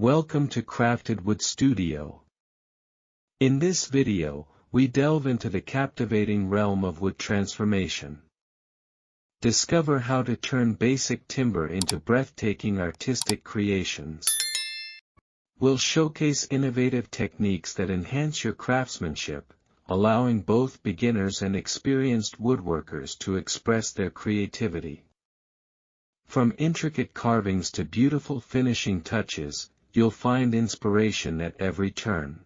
Welcome to Crafted Wood Studio. In this video, we delve into the captivating realm of wood transformation. Discover how to turn basic timber into breathtaking artistic creations. We'll showcase innovative techniques that enhance your craftsmanship, allowing both beginners and experienced woodworkers to express their creativity. From intricate carvings to beautiful finishing touches, you'll find inspiration at every turn.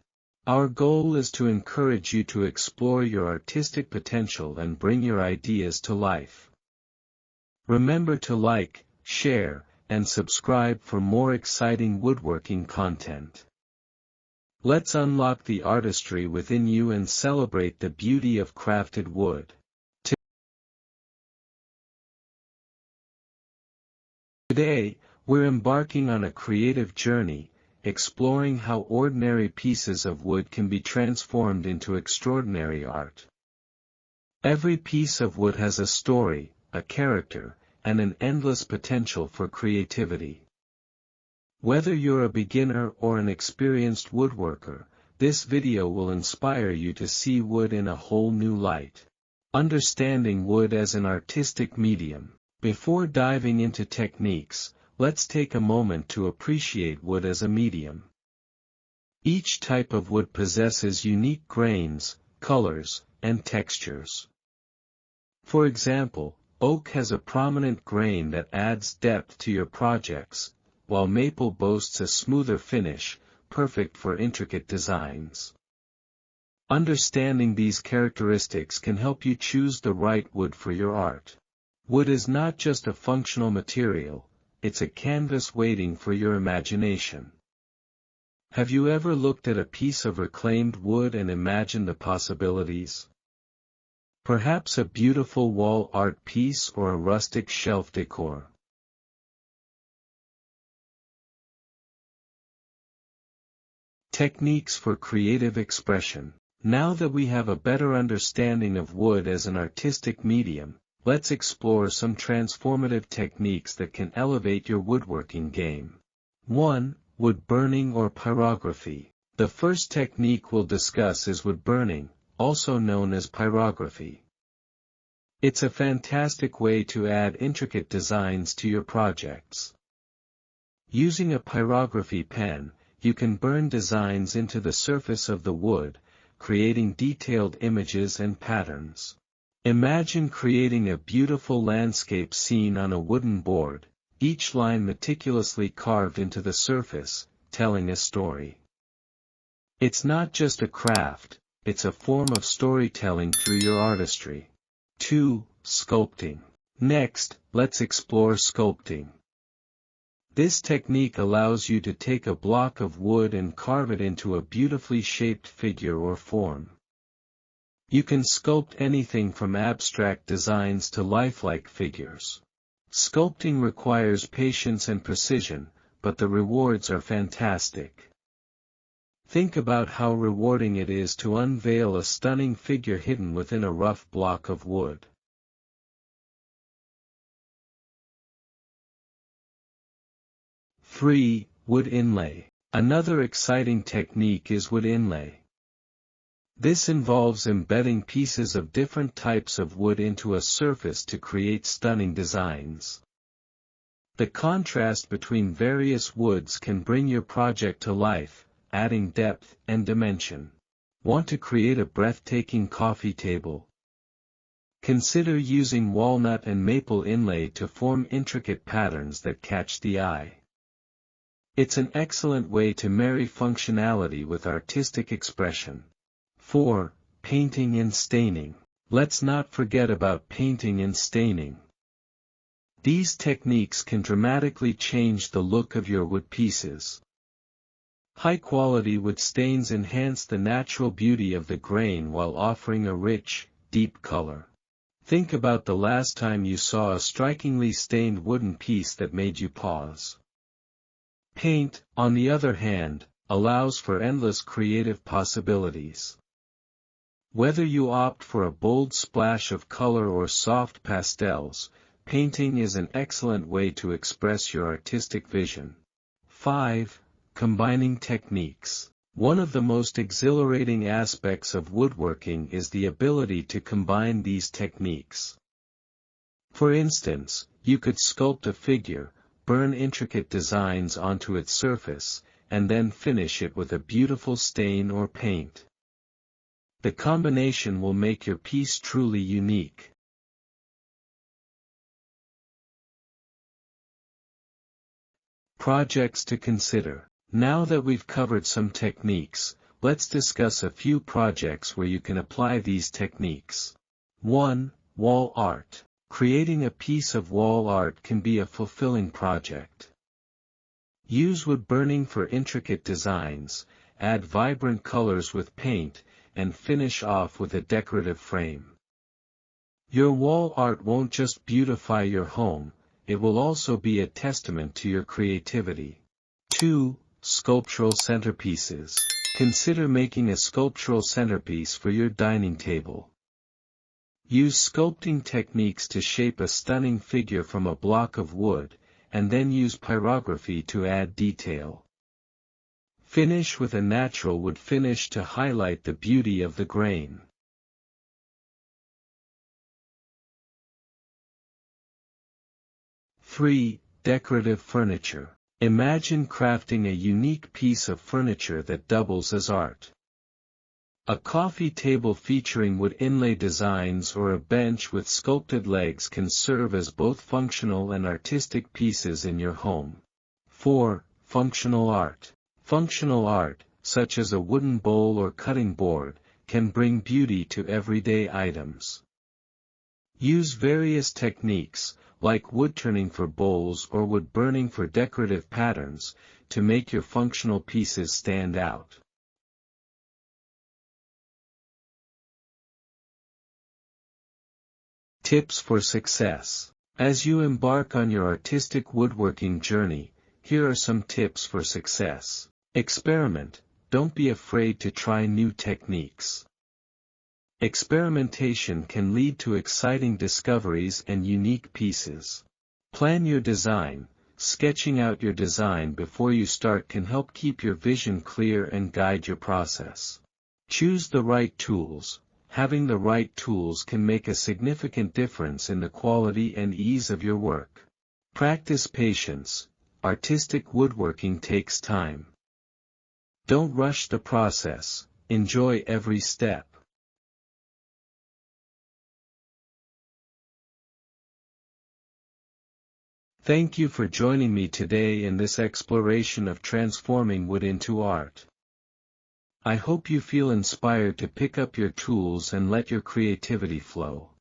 Our goal is to encourage you to explore your artistic potential and bring your ideas to life. Remember to like, share, and subscribe for more exciting woodworking content. Let's unlock the artistry within you and celebrate the beauty of crafted wood. Today, we're embarking on a creative journey, exploring how ordinary pieces of wood can be transformed into extraordinary art. Every piece of wood has a story, a character, and an endless potential for creativity. Whether you're a beginner or an experienced woodworker, this video will inspire you to see wood in a whole new light. Understanding wood as an artistic medium. Before diving into techniques, let's take a moment to appreciate wood as a medium. Each type of wood possesses unique grains, colors, and textures. For example, oak has a prominent grain that adds depth to your projects, while maple boasts a smoother finish, perfect for intricate designs. Understanding these characteristics can help you choose the right wood for your art. Wood is not just a functional material, it's a canvas waiting for your imagination. Have you ever looked at a piece of reclaimed wood and imagined the possibilities? Perhaps a beautiful wall art piece or a rustic shelf decor. Techniques for creative expression. Now that we have a better understanding of wood as an artistic medium, let's explore some transformative techniques that can elevate your woodworking game. 1. Wood burning or pyrography. The first technique we'll discuss is wood burning, also known as pyrography. It's a fantastic way to add intricate designs to your projects. Using a pyrography pen, you can burn designs into the surface of the wood, creating detailed images and patterns. Imagine creating a beautiful landscape scene on a wooden board, each line meticulously carved into the surface, telling a story. It's not just a craft, it's a form of storytelling through your artistry. 2. Sculpting. Next, let's explore sculpting. This technique allows you to take a block of wood and carve it into a beautifully shaped figure or form. You can sculpt anything from abstract designs to lifelike figures. Sculpting requires patience and precision, but the rewards are fantastic. Think about how rewarding it is to unveil a stunning figure hidden within a rough block of wood. Three. Wood inlay. Another exciting technique is wood inlay. This involves embedding pieces of different types of wood into a surface to create stunning designs. The contrast between various woods can bring your project to life, adding depth and dimension. Want to create a breathtaking coffee table? Consider using walnut and maple inlay to form intricate patterns that catch the eye. It's an excellent way to marry functionality with artistic expression. 4. Painting and staining. Let's not forget about painting and staining. These techniques can dramatically change the look of your wood pieces. High-quality wood stains enhance the natural beauty of the grain while offering a rich, deep color. Think about the last time you saw a strikingly stained wooden piece that made you pause. Paint, on the other hand, allows for endless creative possibilities. Whether you opt for a bold splash of color or soft pastels, painting is an excellent way to express your artistic vision. 5. Combining techniques. One of the most exhilarating aspects of woodworking is the ability to combine these techniques. For instance, you could sculpt a figure, burn intricate designs onto its surface, and then finish it with a beautiful stain or paint. The combination will make your piece truly unique. Projects to consider. Now that we've covered some techniques, let's discuss a few projects where you can apply these techniques. 1. Wall art. Creating a piece of wall art can be a fulfilling project. Use wood burning for intricate designs, add vibrant colors with paint, and finish off with a decorative frame. Your wall art won't just beautify your home, it will also be a testament to your creativity. 2. Sculptural centerpieces. Consider making a sculptural centerpiece for your dining table. Use sculpting techniques to shape a stunning figure from a block of wood, and then use pyrography to add detail. Finish with a natural wood finish to highlight the beauty of the grain. Three. Decorative furniture. Imagine crafting a unique piece of furniture that doubles as art. A coffee table featuring wood inlay designs or a bench with sculpted legs can serve as both functional and artistic pieces in your home. 4. Functional art. Functional art, such as a wooden bowl or cutting board, can bring beauty to everyday items. Use various techniques, like wood turning for bowls or wood burning for decorative patterns, to make your functional pieces stand out. Tips for success. As you embark on your artistic woodworking journey, here are some tips for success. Experiment. Don't be afraid to try new techniques. Experimentation can lead to exciting discoveries and unique pieces. Plan your design. Sketching out your design before you start can help keep your vision clear and guide your process. Choose the right tools. Having the right tools can make a significant difference in the quality and ease of your work. Practice patience. Artistic woodworking takes time. Don't rush the process. Enjoy every step. Thank you for joining me today in this exploration of transforming wood into art. I hope you feel inspired to pick up your tools and let your creativity flow.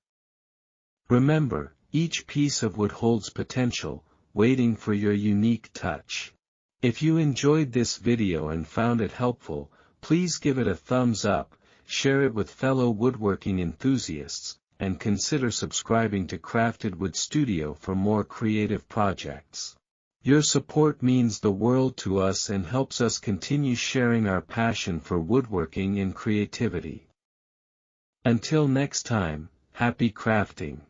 Remember, each piece of wood holds potential, waiting for your unique touch. If you enjoyed this video and found it helpful, please give it a thumbs up, share it with fellow woodworking enthusiasts, and consider subscribing to Crafted Wood Studio for more creative projects. Your support means the world to us and helps us continue sharing our passion for woodworking and creativity. Until next time, happy crafting.